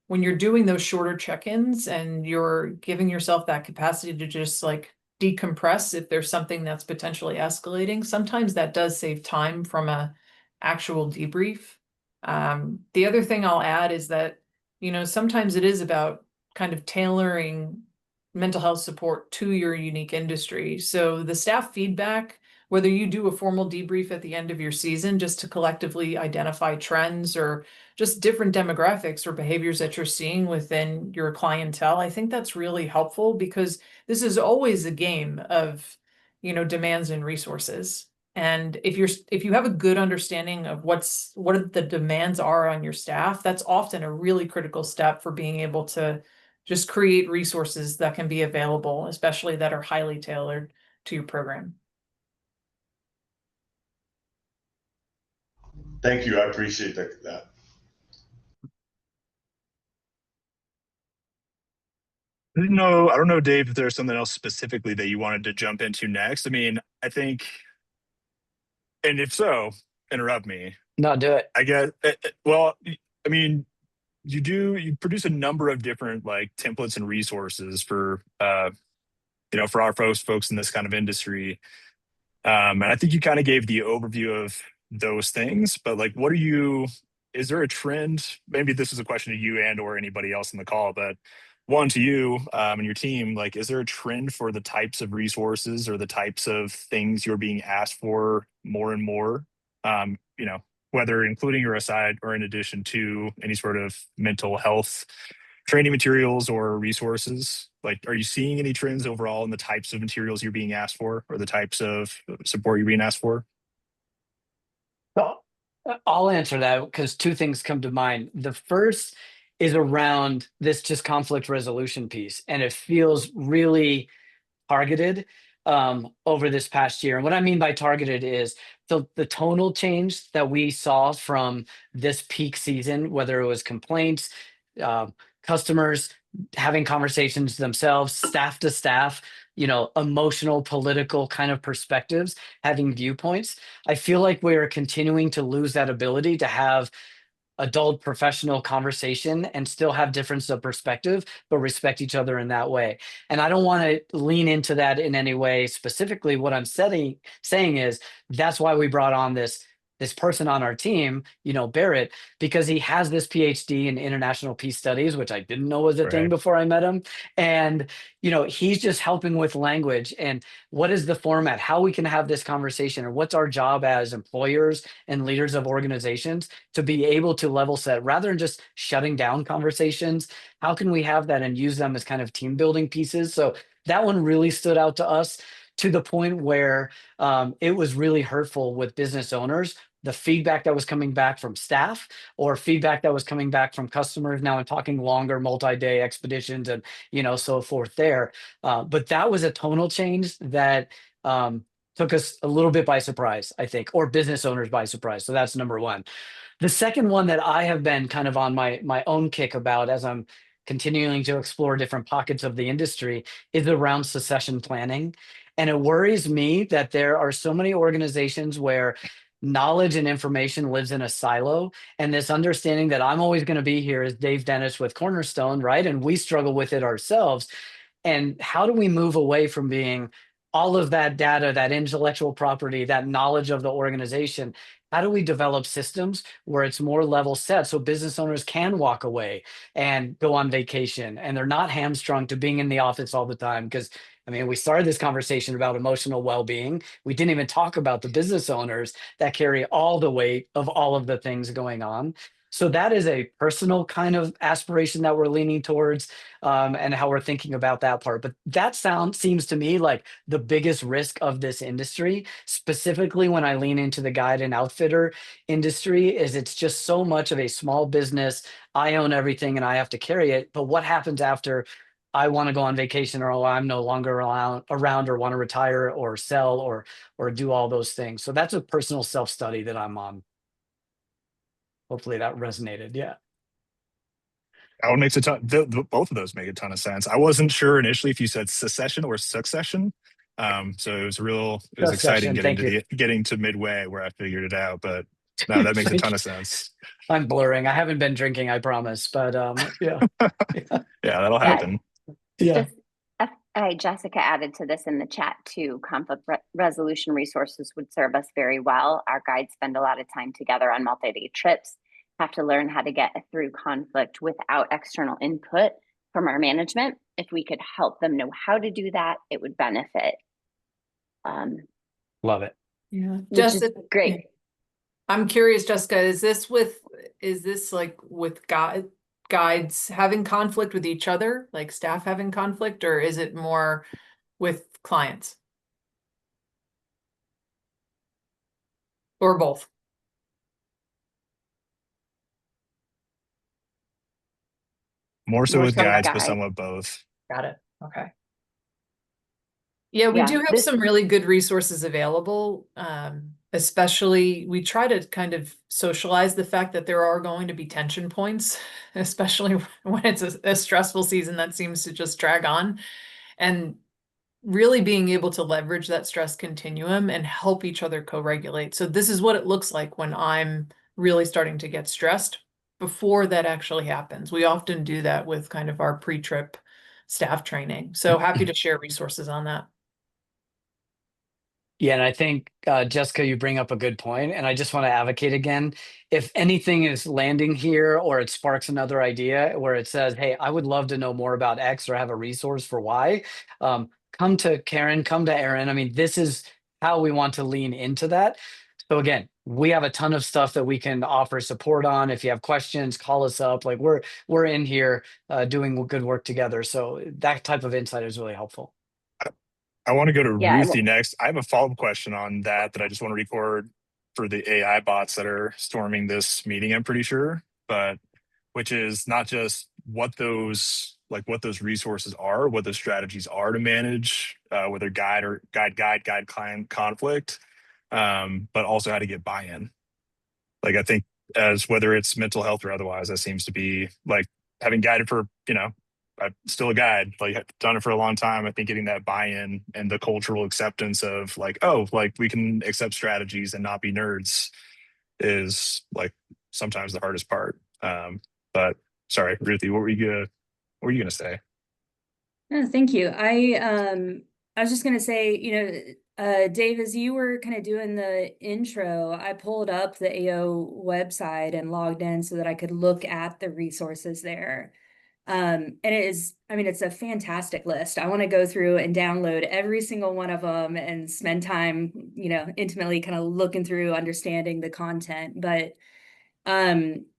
when you're doing those shorter check-ins and you're giving yourself that capacity to just like decompress if there's something that's potentially escalating, sometimes that does save time from a actual debrief. The other thing I'll add is that, sometimes it is about kind of tailoring mental health support to your unique industry. So the staff feedback, whether you do a formal debrief at the end of your season just to collectively identify trends or just different demographics or behaviors that you're seeing within your clientele, I think that's really helpful because this is always a game of, demands and resources. And if you have a good understanding of what the demands are on your staff, that's often a really critical step for being able to just create resources that can be available, especially that are highly tailored to your program. Thank you. I appreciate that. I don't know, Dave, if there's something else specifically that you wanted to jump into next. I mean, I think, and if so, interrupt me. No, do it. I guess, well, I mean, you produce a number of different like templates and resources for, for our folks in this kind of industry. And I think you kind of gave the overview of those things, but like, is there a trend? Maybe this is a question to you and or anybody else in the call, but one to you and your team, like, is there a trend for the types of resources or the types of things you're being asked for more and more, whether including or aside or in addition to any sort of mental health training materials or resources? Like, are you seeing any trends overall in the types of materials you're being asked for or the types of support you're being asked for? Well, I'll answer that because two things come to mind. The first is around this just conflict resolution piece, and it feels really targeted over this past year. And what I mean by targeted is the tonal change that we saw from this peak season, whether it was complaints, customers having conversations themselves, staff to staff, emotional, political kind of perspectives, having viewpoints. I feel like we're continuing to lose that ability to have adult professional conversation and still have difference of perspective, but respect each other in that way. And I don't want to lean into that in any way. Specifically, what I'm saying is that's why we brought on this person on our team, Barrett, because he has this PhD in international peace studies, which I didn't know was a thing Right. before I met him. And, he's just helping with language and what is the format, how we can have this conversation, or what's our job as employers and leaders of organizations to be able to level set rather than just shutting down conversations. How can we have that and use them as kind of team building pieces? So that one really stood out to us, to the point where it was really hurtful with business owners, the feedback that was coming back from staff or feedback that was coming back from customers. Now I'm talking longer multi-day expeditions and so forth there. But that was a tonal change that took us a little bit by surprise, I think, or business owners by surprise. So that's number one. The second one that I have been kind of on my own kick about as I'm continuing to explore different pockets of the industry is around succession planning. And it worries me that there are so many organizations where knowledge and information lives in a silo, and this understanding that I'm always going to be here as Dave Dennis with Cornerstone, right? And we struggle with it ourselves. And how do we move away from being all of that data, that intellectual property, that knowledge of the organization? How do we develop systems where it's more level set so business owners can walk away and go on vacation and they're not hamstrung to being in the office all the time? Because we started this conversation about emotional well-being. We didn't even talk about the business owners that carry all the weight of all of the things going on. So that is a personal kind of aspiration that we're leaning towards, and how we're thinking about that part. But that seems to me like the biggest risk of this industry, specifically when I lean into the guide and outfitter industry, is it's just so much of a small business. I own everything and I have to carry it. But what happens after I want to go on vacation, or I'm no longer around or want to retire or sell or do all those things? So that's a personal self-study that I'm on. Hopefully that resonated. Yeah. That one makes a ton. Both of those make a ton of sense. I wasn't sure initially if you said secession or succession. So it was exciting getting to midway where I figured it out. But no, that makes a ton of sense. I'm blurring. I haven't been drinking, I promise. But yeah. Yeah, that'll happen. Yeah. Just Jessica added to this in the chat too. Conflict resolution resources would serve us very well. Our guides spend a lot of time together on multi-day trips, have to learn how to get through conflict without external input from our management. If we could help them know how to do that, it would benefit. Love it. Yeah, Jessica, great. I'm curious, Jessica, is this like with guides having conflict with each other, like staff having conflict, or is it more with clients? Or both? More so with guides, but somewhat both. Got it. Okay. Yeah, we do have some really good resources available. Especially, we try to kind of socialize the fact that there are going to be tension points, especially when it's a stressful season that seems to just drag on. And really being able to leverage that stress continuum and help each other co-regulate. So this is what it looks like when I'm really starting to get stressed before that actually happens. We often do that with kind of our pre-trip staff training. So happy to share resources on that. Yeah, and I think, Jessica, you bring up a good point, and I just want to advocate again. If anything is landing here or it sparks another idea where it says, hey, I would love to know more about X or have a resource for Y, come to Karen, come to Aaron. This is how we want to lean into that. So again, we have a ton of stuff that we can offer support on. If you have questions, call us up. Like we're in here doing good work together. So that type of insight is really helpful. I want to go to Yeah, Ruthie next. I have a follow-up question on that I just want to record for the AI bots that are storming this meeting, I'm pretty sure, but which is not just what those resources are, what those strategies are to manage whether guide client conflict, but also how to get buy-in. Like I think as whether it's mental health or otherwise, that seems to be like having guided for, I'm still a guide, like I've done it for a long time. I think getting that buy-in and the cultural acceptance of like, oh, like we can accept strategies and not be nerds is like sometimes the hardest part. But sorry, Ruthie, what were you gonna say? No, thank you. I was just gonna say, Dave, as you were kind of doing the intro, I pulled up the AO website and logged in so that I could look at the resources there. And it's a fantastic list. I want to go through and download every single one of them and spend time, intimately kind of looking through, understanding the content. But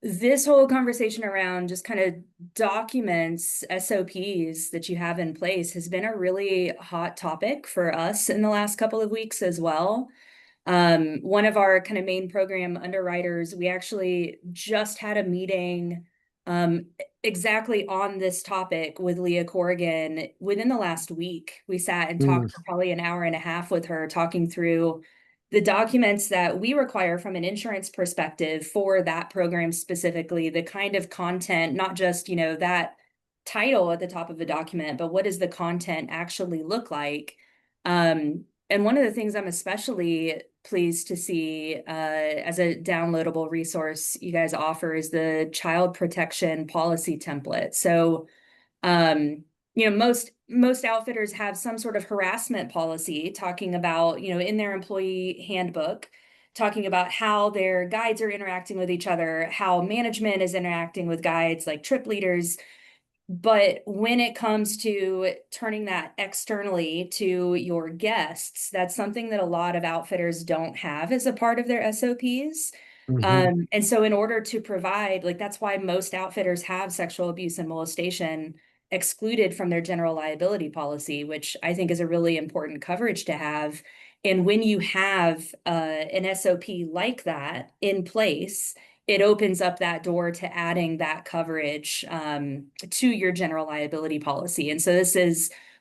this whole conversation around just kind of documents, SOPs that you have in place has been a really hot topic for us in the last couple of weeks as well. One of our kind of main program underwriters, we actually just had a meeting exactly on this topic with Leah Corrigan within the last week. We sat and talked for probably an hour and a half with her, talking through the documents that we require from an insurance perspective for that program specifically, the kind of content, not just, that title at the top of the document, but what does the content actually look like? And one of the things I'm especially pleased to see as a downloadable resource you guys offer is the child protection policy template. So, most outfitters have some sort of harassment policy talking about, in their employee handbook, talking about how their guides are interacting with each other, how management is interacting with guides like trip leaders. But when it comes to turning that externally to your guests, that's something that a lot of outfitters don't have as a part of their SOPs. And so in order to provide, like, that's why most outfitters have sexual abuse and molestation excluded from their general liability policy, which I think is a really important coverage to have. And when you have an SOP like that in place, it opens up that door to adding that coverage to your general liability policy. And so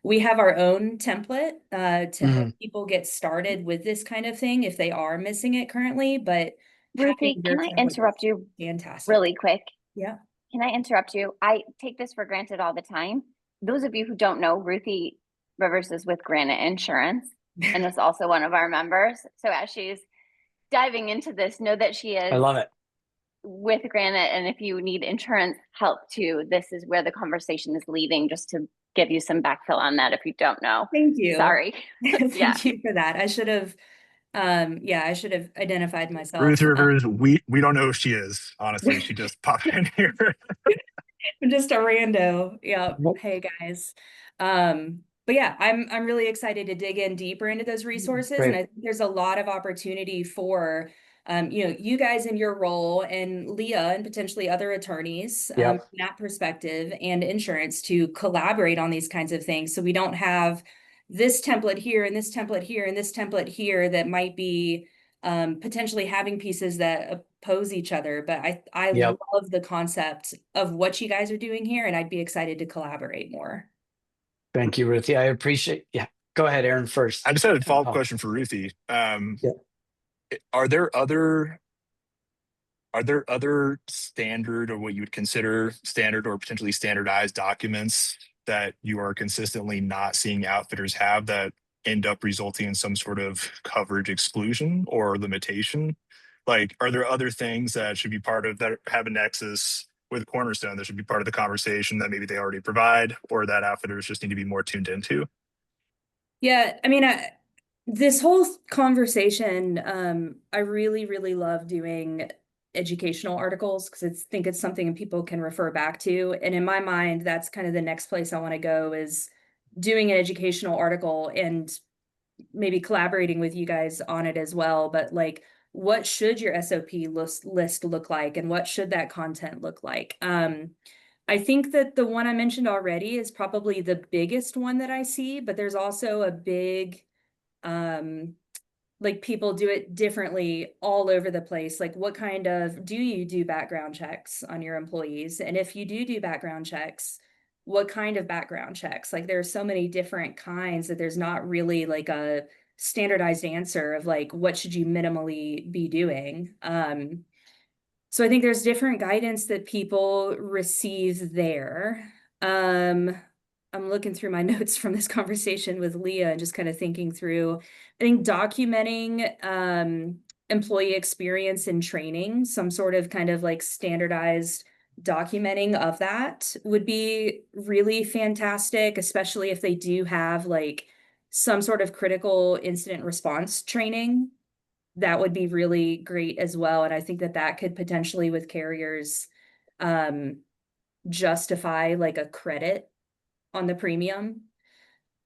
we have our own template to help people get started with this kind of thing if they are missing it currently. But Ruthie, can I interrupt you fantastic. really quick? Yeah. Can I interrupt you? I take this for granted all the time. Those of you who don't know, Ruthie Rivers is with Granite Insurance and is also one of our members. So as she's diving into this, know that she is I love it. with Granite. And if you need insurance help too, this is where the conversation is leading, just to give you some backfill on that if you don't know. Thank you. Sorry. Thank you for that. I should have identified myself. Ruth Rivers, we don't know who she is. Honestly, she just popped in here. I'm just a rando. Yeah. Hey guys. But yeah, I'm really excited to dig in deeper into those resources. Great. And I think there's a lot of opportunity for you guys in your role, and Leah and potentially other attorneys from that perspective, and insurance, to collaborate on these kinds of things. So we don't have this template here and this template here and this template here that might be potentially having pieces that oppose each other. But I love the concept of what you guys are doing here, and I'd be excited to collaborate more. Thank you, Ruthie. I appreciate. Yeah, go ahead, Aaron. First, I just had a follow-up question for Ruthie. Are there other standard, or what you would consider standard or potentially standardized documents that you are consistently not seeing outfitters have that end up resulting in some sort of coverage exclusion or limitation? Like, are there other things that should be part of that have a nexus with Cornerstone that should be part of the conversation that maybe they already provide, or that outfitters just need to be more tuned into? Yeah, I mean, this whole conversation, I really, really love doing educational articles because I think it's something people can refer back to. And in my mind, that's kind of the next place I want to go, is doing an educational article and maybe collaborating with you guys on it as well, but like, what should your SOP list look like, and what should that content look like? I think that the one I mentioned already is probably the biggest one that I see, but there's also a big, like, people do it differently all over the place. Like, what kind of, do you do background checks on your employees? And if you do background checks, what kind of background checks? Like, there's so many different kinds that there's not really like a standardized answer of like, what should you minimally be doing? So I think there's different guidance that people receive there. I'm looking through my notes from this conversation with Leah and just kind of thinking through, I think documenting employee experience and training, some sort of kind of like standardized documenting of that would be really fantastic, especially if they do have like some sort of critical incident response training. That would be really great as well. And I think that that could potentially, with carriers, justify like a credit on the premium.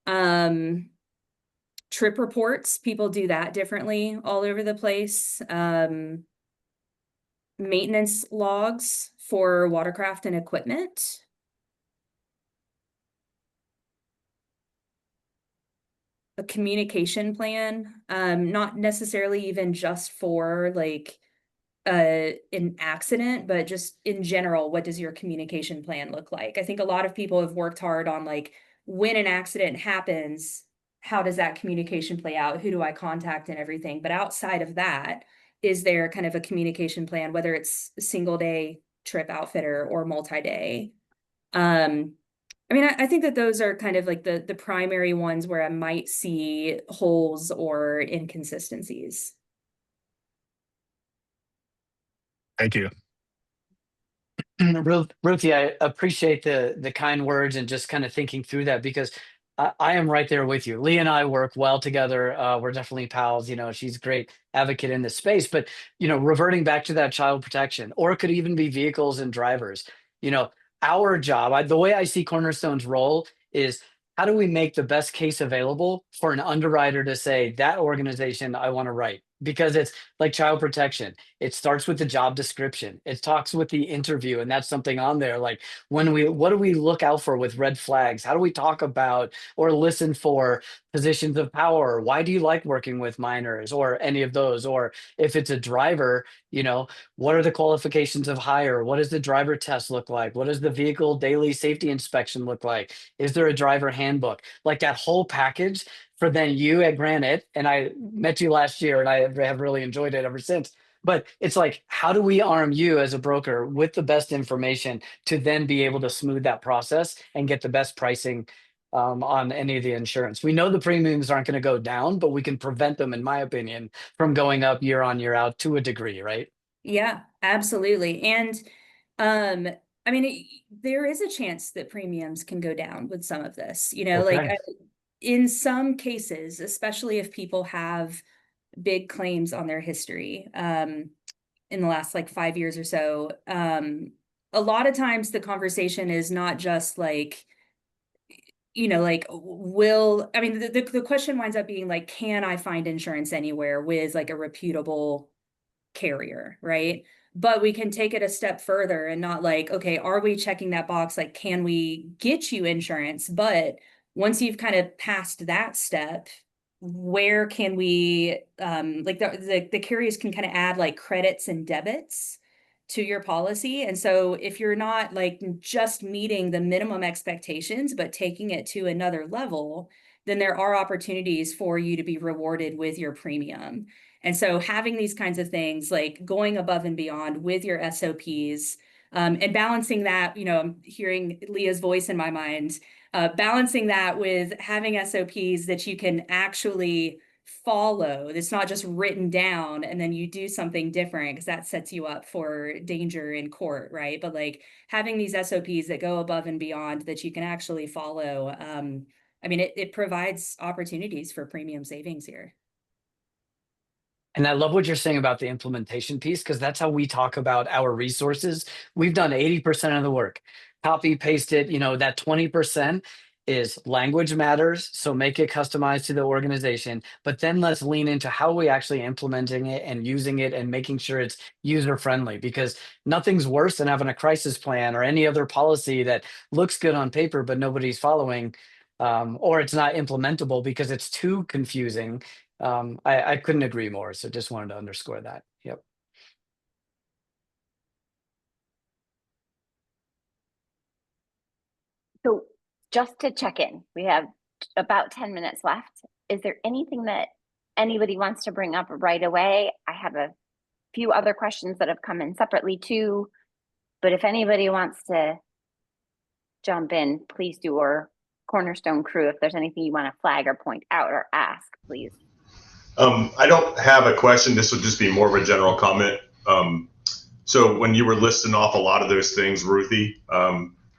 Trip reports, people do that differently all over the place. Maintenance logs for watercraft and equipment. A communication plan, not necessarily even just for like an accident, but just in general, what does your communication plan look like? I think a lot of people have worked hard on like, when an accident happens, how does that communication play out? Who do I contact and everything? But outside of that, is there kind of a communication plan, whether it's a single day trip outfitter or multi-day? I mean, I think that those are kind of like the primary ones where I might see holes or inconsistencies. Thank you. Ruthie, I appreciate the kind words and just kind of thinking through that, because I am right there with you. Lee and I work well together. We're definitely pals. You know, she's a great advocate in this space. But, you know, reverting back to that child protection, or it could even be vehicles and drivers, you know, our job, the way I see Cornerstone's role is, how do we make the best case available for an underwriter to say, that organization I want to write? Because it's like child protection. It starts with the job description. It talks with the interview, and that's something on there. Like, what do we look out for with red flags? How do we talk about or listen for positions of power? Why do you like working with minors, or any of those? Or if it's a driver, you know, what are the qualifications of hire? What does the driver test look like? What does the vehicle daily safety inspection look like? Is there a driver handbook? Like, that whole package. For then you at Granite, and I met you last year, and I have really enjoyed it ever since. But it's like, how do we arm you as a broker with the best information to then be able to smooth that process and get the best pricing on any of the insurance? We know the premiums aren't going to go down, but we can prevent them, in my opinion, from going up year on year out to a degree, right? Yeah, absolutely. And I mean, there is a chance that premiums can go down with some of this, you know, like Okay. in some cases, especially if people have big claims on their history, in the last like 5 years or so, a lot of times the conversation is not just like, you know, like, I mean, the question winds up being like, can I find insurance anywhere with like a reputable carrier, right? But we can take it a step further and not like, okay, are we checking that box? Like, can we get you insurance? But once you've kind of passed that step, where can we, like the carriers can kind of add like credits and debits to your policy. And so if you're not like just meeting the minimum expectations, but taking it to another level, then there are opportunities for you to be rewarded with your premium. And so having these kinds of things, like going above and beyond with your SOPs, and balancing that, you know, I'm hearing Leah's voice in my mind, balancing that with having SOPs that you can actually follow. It's not just written down and then you do something different, because that sets you up for danger in court, right? But like having these SOPs that go above and beyond that you can actually follow, I mean, it provides opportunities for premium savings here. And I love what you're saying about the implementation piece, because that's how we talk about our resources. We've done 80% of the work, copy, paste it, you know, that 20%. is language matters, so make it customized to the organization, but then let's lean into how we actually implementing it and using it and making sure it's user friendly, because nothing's worse than having a crisis plan or any other policy that looks good on paper but nobody's following, or it's not implementable because it's too confusing. I couldn't agree more, so just wanted to underscore that. Yep. So just to check in, we have about 10 minutes left. Is there anything that anybody wants to bring up right away? I have a few other questions that have come in separately too, but if anybody wants to jump in, please do, or Cornerstone crew, if there's anything you want to flag or point out or ask, please. I don't have a question. This would just be more of a general comment. So when you were listing off a lot of those things, Ruthie,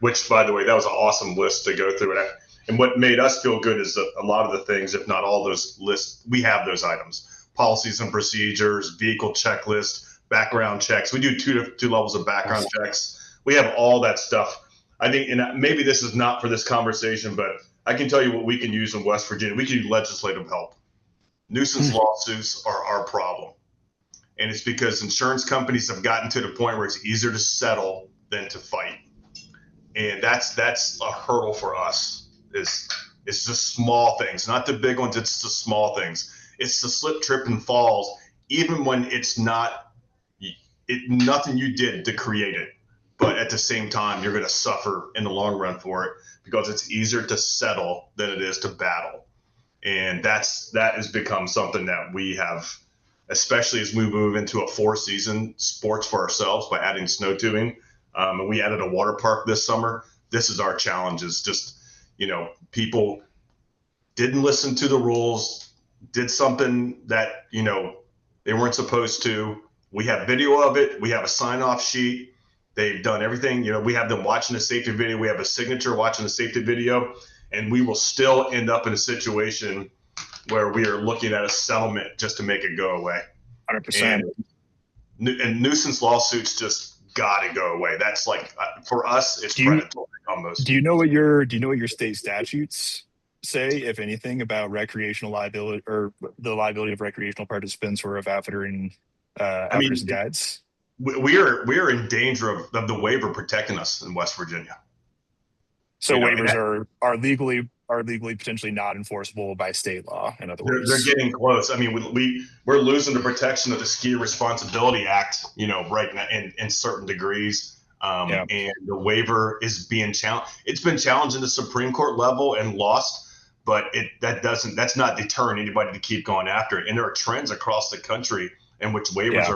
which by the way, that was an awesome list to go through. And what made us feel good is that a lot of the things, if not all those lists, we have those items: policies and procedures, vehicle checklist, background checks. We do two levels of background checks. We have all that stuff. I think, and maybe this is not for this conversation, but I can tell you what we can use in West Virginia. We can use legislative help. Nuisance lawsuits are our problem. And it's because insurance companies have gotten to the point where it's easier to settle than to fight. And that's a hurdle for us. It's just small things, not the big ones. It's the small things. It's the slip, trip, and falls, even when it's not nothing you did to create it. But at the same time, you're going to suffer in the long run for it because it's easier to settle than it is to battle. And that has become something that we have, especially as we move into a 4-season sports for ourselves by adding snow tubing. And we added a water park this summer. This is our challenge, is just, people didn't listen to the rules, did something that, they weren't supposed to. We have video of it. We have a sign-off sheet. They've done everything. We have them watching the safety video. We have a signature watching the safety video. And we will still end up in a situation where we are looking at a settlement just to make it go away. 100%. And nuisance lawsuits just got to go away. That's like, for us, it's predatory almost. Do you know what your state statutes say, if anything, about recreational liability or the liability of recreational participants who are of outfitters and guides? We are in danger of the waiver protecting us in West Virginia. So waivers are legally potentially not enforceable by state law. In other words, they're getting close. I mean, we're losing the protection of the Ski Responsibility Act, right now in certain degrees. And the waiver is being challenged. It's been challenged in the Supreme Court level and lost, but that's not deterring anybody to keep going after it. And there are trends across the country in which waivers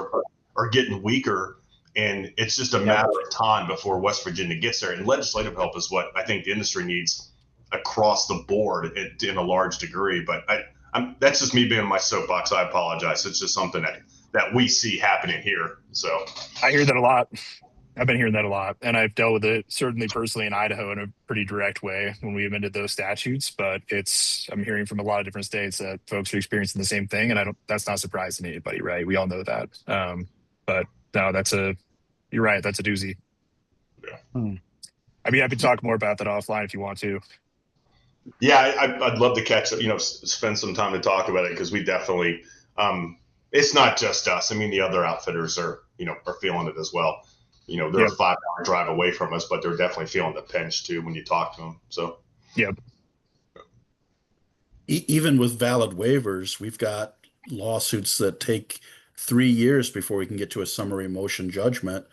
are getting weaker. And it's just a matter of time before West Virginia gets there. And legislative help is what I think the industry needs across the board in a large degree. But that's just me being in my soapbox. I apologize. It's just something that we see happening here. So I hear that a lot. I've been hearing that a lot, and I've dealt with it certainly personally in Idaho in a pretty direct way when we amended those statutes. But I'm hearing from a lot of different states that folks are experiencing the same thing, and that's not surprising to anybody, right? We all know that. But no, you're right. That's a doozy. Yeah. I'd be happy to talk more about that offline if you want to. Yeah, I'd love to catch up, spend some time to talk about it, because we definitely, it's not just us. I mean, the other outfitters are feeling it as well. They're a 5-hour drive away from us, but they're definitely feeling the pinch too when you talk to them. So, Even with valid waivers, we've got lawsuits that take 3 years before we can get to a summary motion judgment.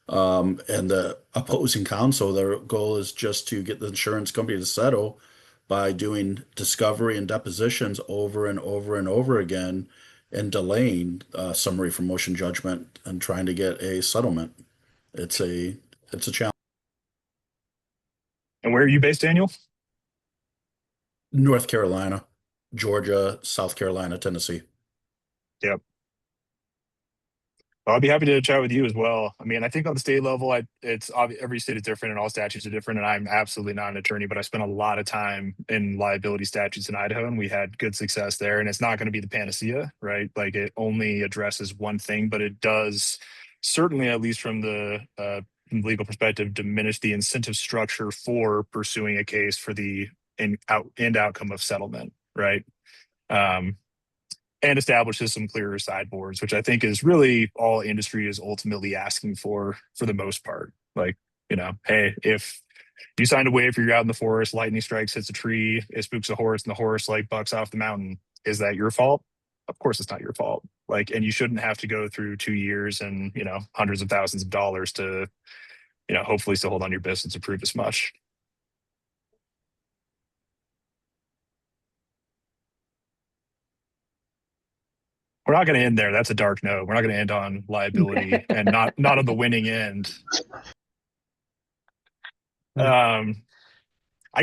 And the opposing counsel, their goal is just to get the insurance company to settle by doing discovery and depositions over and over and over again, and delaying summary for motion judgment and trying to get a settlement. It's a challenge. And where are you based, Daniel? North Carolina, Georgia, South Carolina, Tennessee. Yep. Well, I'd be happy to chat with you as well. I mean, I think on the state level, it's obvious every state is different and all statutes are different. And I'm absolutely not an attorney, but I spent a lot of time in liability statutes in Idaho, and we had good success there. And it's not going to be the panacea, right? Like, it only addresses one thing, but it does certainly, at least from the legal perspective, diminish the incentive structure for pursuing a case for the end outcome of settlement, right? And establishes some clearer sideboards, which I think is really all industry is ultimately asking for the most part. Like, hey, if you signed a waiver, you're out in the forest, lightning strikes, hits a tree, it spooks a horse, and the horse like bucks off the mountain. Is that your fault? Of course it's not your fault. Like, and you shouldn't have to go through 2 years and, hundreds of thousands of dollars to, hopefully still hold on your business and prove as much. We're not going to end there. That's a dark note. We're not going to end on liability and not on the winning end. I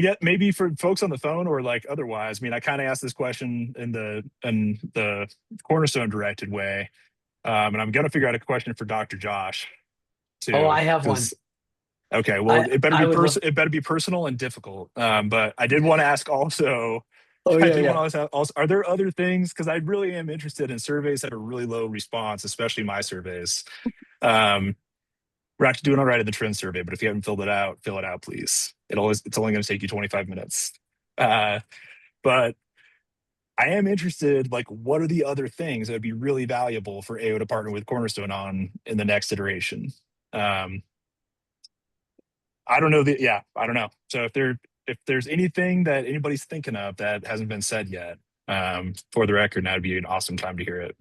get maybe for folks on the phone or like otherwise. I mean, I kind of asked this question in the Cornerstone directed way, and I'm going to figure out a question for Dr. Josh too. Oh, I have one. Okay, well, it better be it better be personal and difficult. But I did want to ask also. Oh, I did want to ask also, are there other things? Because I really am interested in surveys that are really low response, especially my surveys. We're actually doing all right in the trend survey, but if you haven't filled it out, fill it out, please. It's only going to take you 25 minutes. But I am interested, like, what are the other things that would be really valuable for AO to partner with Cornerstone on in the next iteration? I don't know. I don't know. So if there's anything that anybody's thinking of that hasn't been said yet, for the record, that'd be an awesome time to hear it.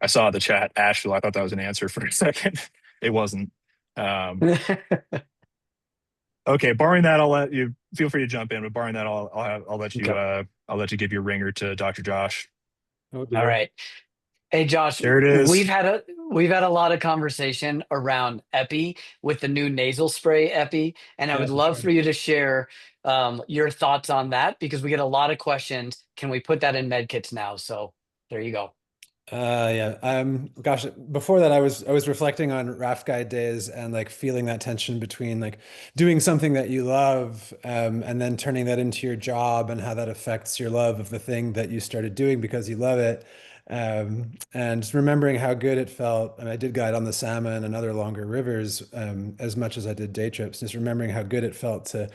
I saw the chat, Asheville. I thought that was an answer for a second. It wasn't. Okay, barring that, I'll let you feel free to jump in. But barring that, I'll let you I'll let you give your ringer to Dr. Josh. All right. Hey, Josh, there it is. We've had a lot of conversation around Epi with the new nasal spray Epi, and I would love for you to share your thoughts on that because we get a lot of questions. Can we put that in med kits now? So there you go. Gosh, before that I was reflecting on RAF Guide days and like feeling that tension between like doing something that you love and then turning that into your job and how that affects your love of the thing that you started doing because you love it. And just remembering how good it felt. And I did guide on the salmon and other longer rivers as much as I did day trips, just remembering how good it felt to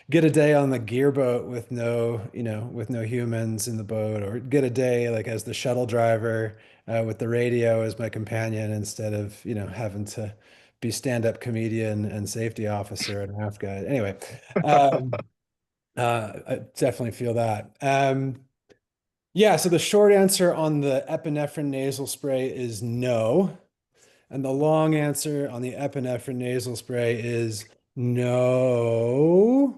get a day on the gear boat with no humans in the boat, or get a day like as the shuttle driver with the radio as my companion instead of, having to be stand-up comedian and safety officer and RAF guide. Anyway, I definitely feel that. So the short answer on the epinephrine nasal spray is no. And the long answer on the epinephrine nasal spray is no.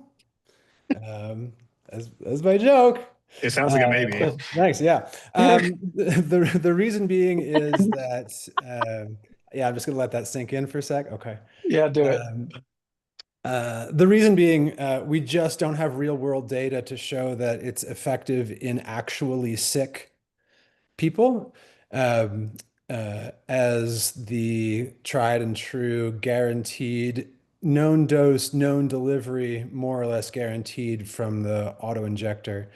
As my joke. It sounds like a maybe. Thanks. Yeah. The reason being is that, I'm just going to let that sink in for a sec. Okay. Yeah, do it. The reason being, we just don't have real world data to show that it's effective in actually sick people. As the tried and true guaranteed known dose, known delivery, more or less guaranteed from the auto injector.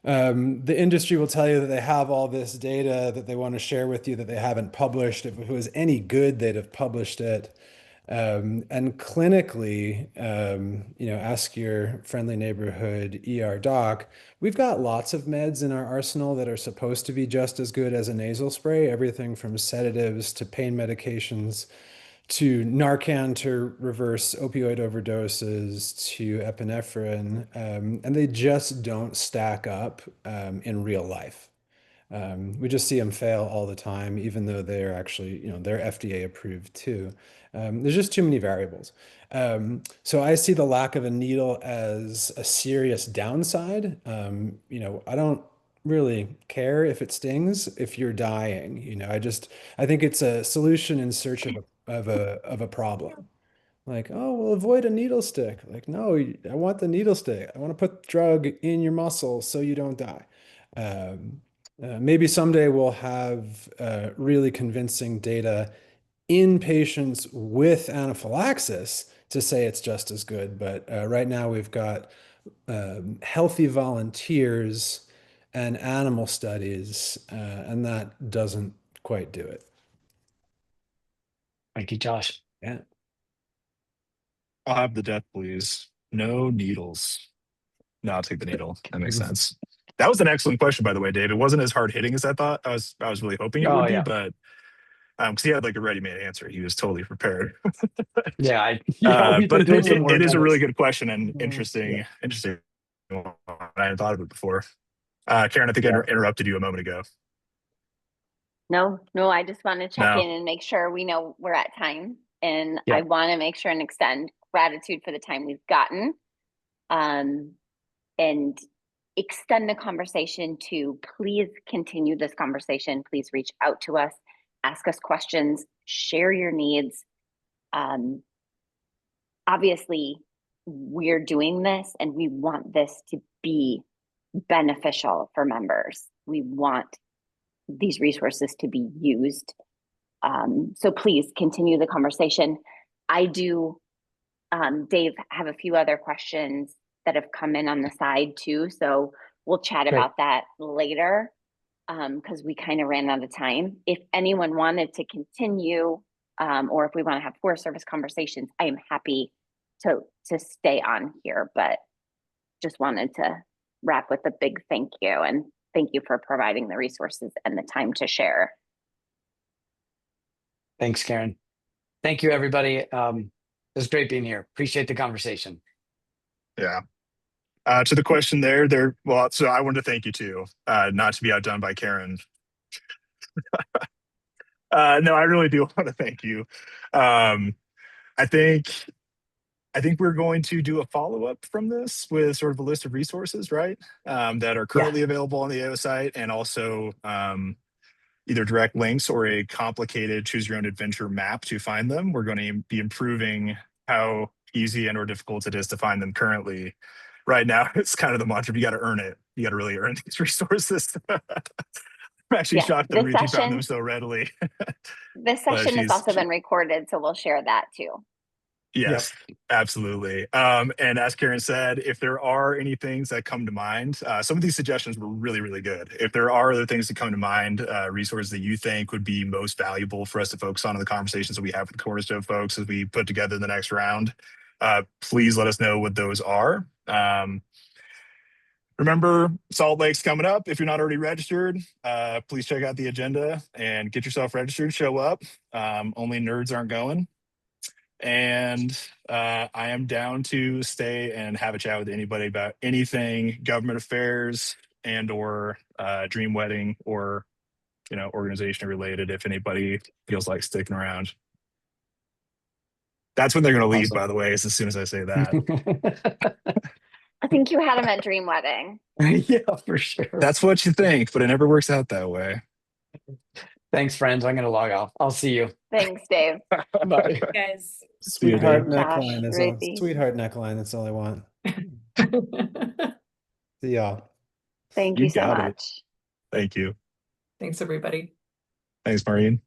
The industry will tell you that they have all this data that they want to share with you that they haven't published. If it was any good, they'd have published it. And clinically, ask your friendly neighborhood ER doc. We've got lots of meds in our arsenal that are supposed to be just as good as a nasal spray, everything from sedatives to pain medications to Narcan to reverse opioid overdoses to epinephrine, and they just don't stack up in real life. We just see them fail all the time, even though they're actually, they're FDA approved too. There's just too many variables. So I see the lack of a needle as a serious downside. I don't really care if it stings if you're dying. I think it's a solution in search of a problem. Like, oh, we'll avoid a needle stick. Like, no, I want the needle stick. I want to put the drug in your muscle so you don't die. Maybe someday we'll have really convincing data in patients with anaphylaxis to say it's just as good. But right now we've got healthy volunteers and animal studies, and that doesn't quite do it. Thank you, Josh. Yeah. I'll have the death, please. No needles. No, I'll take the needle. That makes sense. That was an excellent question, by the way, Dave. It wasn't as hard hitting as I thought. I was really hoping it Oh, would be, yeah. but because he had like a ready-made answer, he was totally prepared. Yeah, But doing some work it is on a really this. good question and interesting. One. I hadn't thought of it before. Karen, I think I interrupted you a moment ago. No, I just want to check No. in and make sure we know we're at time. And Yeah. I want to make sure and extend gratitude for the time we've gotten. And extend the conversation to please continue this conversation. Please reach out to us, ask us questions, share your needs. Obviously, we're doing this and we want this to be beneficial for members. We want these resources to be used. So please continue the conversation. I do, Dave, have a few other questions that have come in on the side too. So we'll chat about that later because we kind of ran out of time. If anyone wanted to continue or if we want to have Forest Service conversations, I am happy to stay on here, but just wanted to wrap with a big thank you and thank you for providing the resources and the time to share. Thanks, Karen. Thank you, everybody. It was great being here. Appreciate the conversation. Yeah. To the question well, so I wanted to thank you too, not to be outdone by Karen. No, I really do want to thank you. I think we're going to do a follow-up from this with sort of a list of resources, right? That are currently available on the AO site, and also either direct links or a complicated choose your own adventure map to find them. We're going to be improving how easy and or difficult it is to find them currently. Right now, it's kind of the mantra, you got to earn it. You got to really earn these resources. I'm actually shocked that Ruthie found them so readily. This session has also been recorded, so we'll share that too. Yes, absolutely. And as Karen said, if there are any things that come to mind, some of these suggestions were really, really good. If there are other things that come to mind, resources that you think would be most valuable for us to focus on in the conversations that we have with the Cornerstone folks as we put together the next round, please let us know what those are. Remember, Salt Lake's coming up. If you're not already registered, please check out the agenda and get yourself registered, show up. Only nerds aren't going. And I am down to stay and have a chat with anybody about anything government affairs and or dream wedding or organization related if anybody feels like sticking around. That's when they're going to leave, by the way, is as soon as I say that. I think you had them at Dream Wedding. Yeah, for sure. That's what you think, but it never works out that way. Thanks, friends. I'm going to log off. I'll see you. Thanks, Dave. Bye. Guys. Sweetheart Gosh, neckline. That's Ruthie. all. Sweetheart neckline. That's all I want. See y'all. Thank you so got it. much. Thank you. Thanks, everybody. Thanks, Maureen.